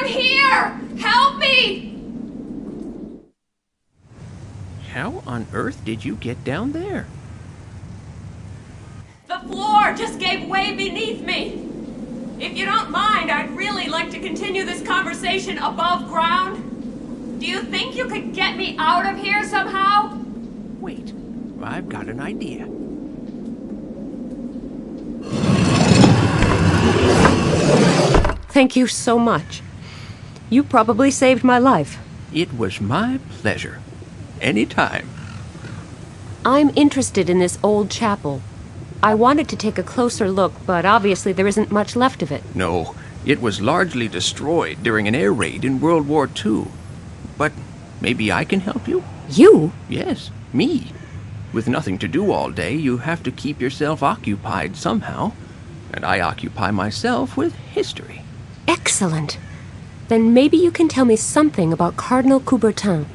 here! Help me! How on earth did you get down there? The floor just gave way beneath me. If you don't mind, I'd really like to continue this conversation above ground. Do you think you could get me out of here somehow? Wait, I've got an idea. Thank you so much. You probably saved my life. It was my pleasure. Anytime. I'm interested in this old chapel. I wanted to take a closer look, but obviously there isn't much left of it. No, it was largely destroyed during an air raid in World War II. But maybe I can help you? You? Yes, me. With nothing to do all day, you have to keep yourself occupied somehow. And I occupy myself with history. Excellent. Then maybe you can tell me something about Cardinal Coubertin.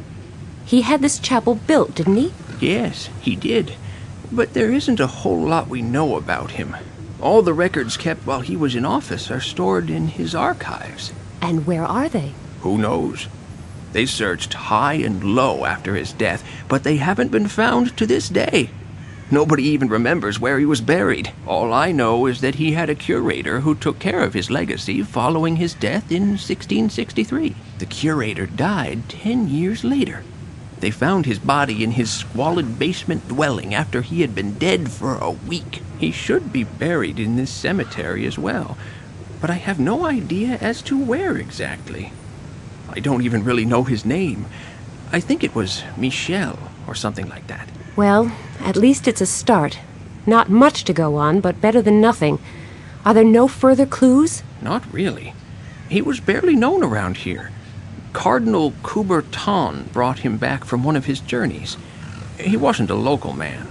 He had this chapel built, didn't he? Yes, he did. But there isn't a whole lot we know about him. All the records kept while he was in office are stored in his archives. And where are they? Who knows? They searched high and low after his death, but they haven't been found to this day. Nobody even remembers where he was buried. All I know is that he had a curator who took care of his legacy following his death in 1663. The curator died 10 years later. They found his body in his squalid basement dwelling after he had been dead for a week. He should be buried in this cemetery as well, but I have no idea as to where exactly. I don't even really know his name. I think it was Michel or something like that. Well, at least it's a start. Not much to go on, but better than nothing. Are there no further clues? Not really. He was barely known around here. Cardinal Coubertin brought him back from one of his journeys. He wasn't a local man.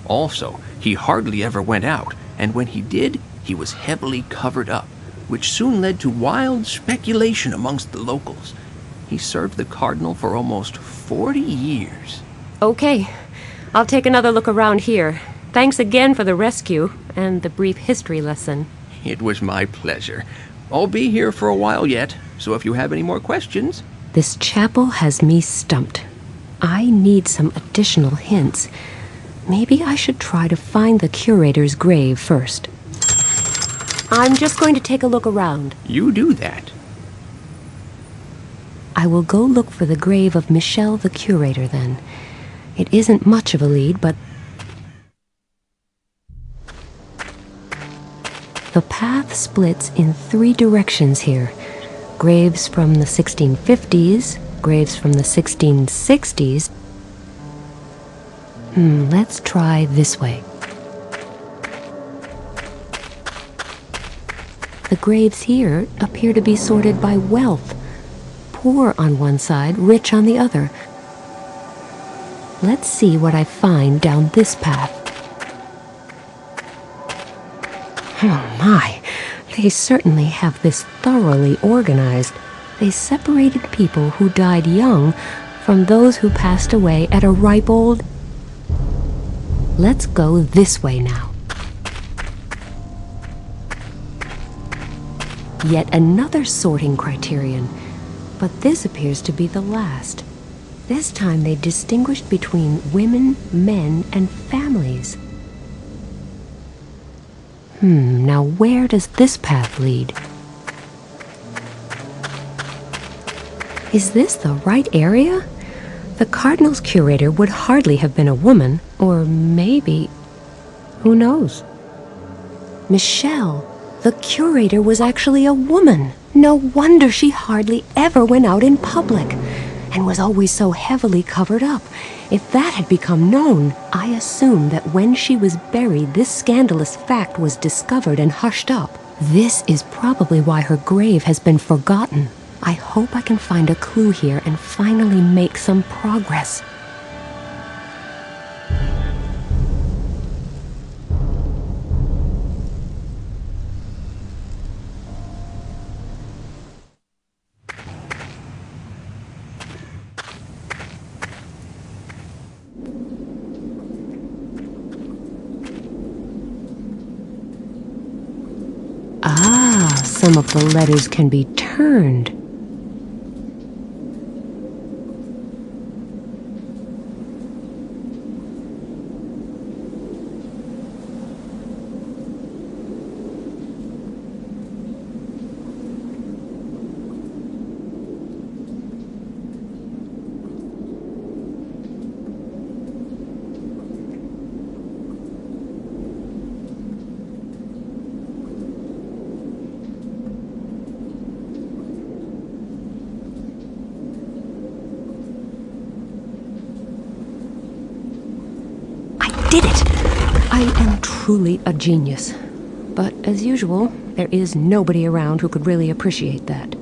Also, he hardly ever went out, and when he did, he was heavily covered up, which soon led to wild speculation amongst the locals. He served the cardinal for almost 40 years. Okay. I'll take another look around here. Thanks again for the rescue and the brief history lesson. It was my pleasure. I'll be here for a while yet, so if you have any more questions... This chapel has me stumped. I need some additional hints. Maybe I should try to find the curator's grave first. I'm just going to take a look around. You do that. I will go look for the grave of Michel the curator then. It isn't much of a lead, but... The path splits in 3 directions here. Graves from the 1650s, graves from the 1660s. Let's try this way. The graves here appear to be sorted by wealth. Poor on one side, rich on the other. Let's see what I find down this path. Oh my, they certainly have this thoroughly organized. They separated people who died young from those who passed away at a ripe old... Let's go this way now. Yet another sorting criterion, but this appears to be the last. This time they distinguished between women, men, and families. Now where does this path lead? Is this the right area? The cardinal's curator would hardly have been a woman, or maybe... who knows? Michel, the curator, was actually a woman. No wonder she hardly ever went out in public, and was always so heavily covered up. If that had become known, I assume that when she was buried, this scandalous fact was discovered and hushed up. This is probably why her grave has been forgotten. I hope I can find a clue here and finally make some progress. Some of the letters can be turned. did it! I am truly a genius. But as usual, there is nobody around who could really appreciate that.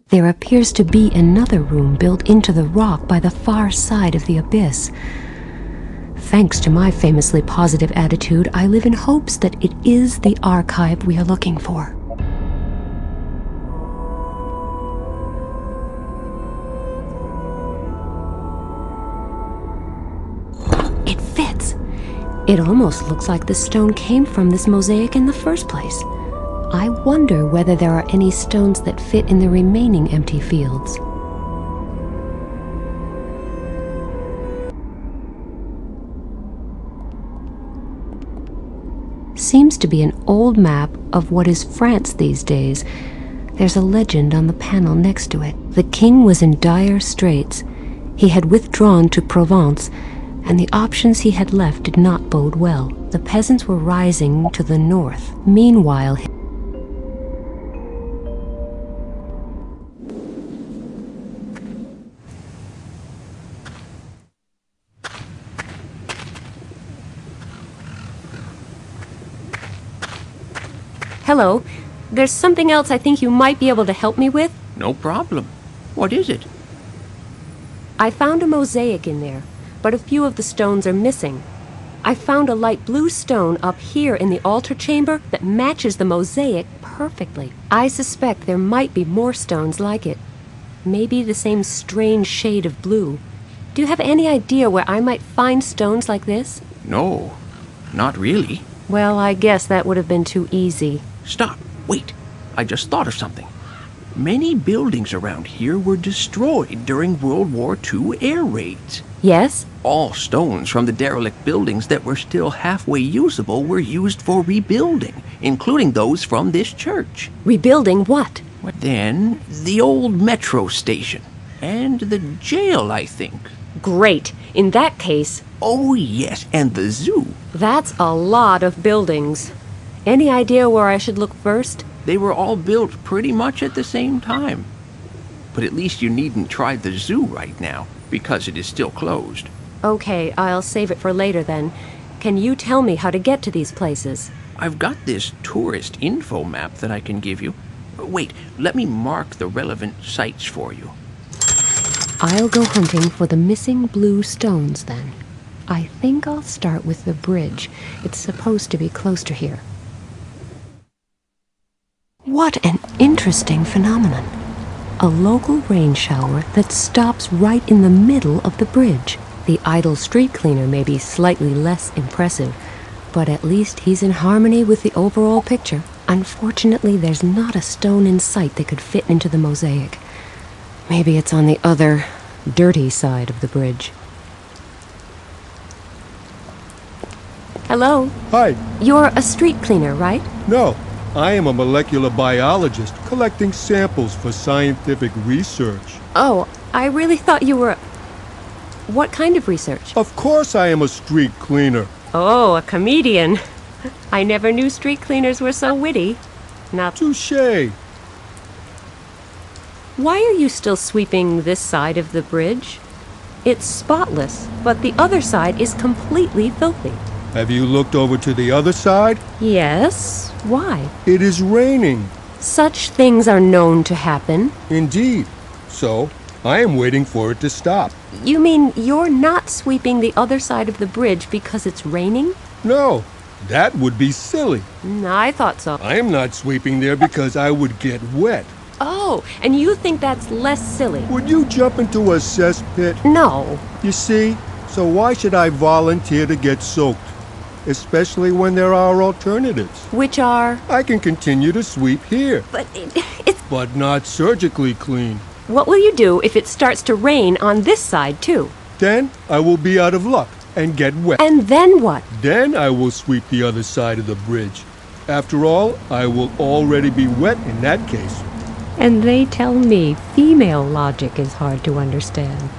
There appears to be another room built into the rock by the far side of the abyss. Thanks to my famously positive attitude, I live in hopes that it is the archive we are looking for. It fits. It almost looks like the stone came from this mosaic in the first place. I wonder whether there are any stones that fit in the remaining empty fields. Seems to be an old map of what is France these days. There's a legend on the panel next to it. The king was in dire straits. He had withdrawn to Provence, and the options he had left did not bode well. The peasants were rising to the north. Meanwhile, hello. There's something else I think you might be able to help me with. No problem. What is it? I found a mosaic in there, but a few of the stones are missing. I found a light blue stone up here in the altar chamber that matches the mosaic perfectly. I suspect there might be more stones like it. Maybe the same strange shade of blue. Do you have any idea where I might find stones like this? No, not really. Well, I guess that would have been too easy. Stop. Wait. I just thought of something. Many buildings around here were destroyed during World War II air raids. Yes? All stones from the derelict buildings that were still halfway usable were used for rebuilding, including those from this church. Rebuilding what? Then, the old metro station. And the jail, I think. Great. In that case... Oh, yes, and the zoo. That's a lot of buildings. Any idea where I should look first? They were all built pretty much at the same time. But at least you needn't try the zoo right now, because it is still closed. Okay, I'll save it for later then. Can you tell me how to get to these places? I've got this tourist info map that I can give you. Wait, let me mark the relevant sites for you. I'll go hunting for the missing blue stones then. I think I'll start with the bridge. It's supposed to be close to here. What an interesting phenomenon. A local rain shower that stops right in the middle of the bridge. The idle street cleaner may be slightly less impressive, but at least he's in harmony with the overall picture. Unfortunately, there's not a stone in sight that could fit into the mosaic. Maybe it's on the other, dirty side of the bridge. Hello? Hi. You're a street cleaner, right? No, I am a molecular biologist collecting samples for scientific research. Oh, I really thought you were... What kind of research? Of course I am a street cleaner. Oh, a comedian. I never knew street cleaners were so witty. Not... Touché. Why are you still sweeping this side of the bridge? It's spotless, but the other side is completely filthy. Have you looked over to the other side? Yes. Why? It is raining. Such things are known to happen. Indeed. So, I am waiting for it to stop. You mean you're not sweeping the other side of the bridge because it's raining? No, that would be silly. I thought so. I am not sweeping there because I would get wet. Oh, and you think that's less silly? Would you jump into a cesspit? No. You see, so why should I volunteer to get soaked? Especially when there are alternatives. Which are? I can continue to sweep here. But it's... But not surgically clean. What will you do if it starts to rain on this side, too? Then I will be out of luck and get wet. And then what? Then I will sweep the other side of the bridge. After all, I will already be wet in that case. And they tell me female logic is hard to understand.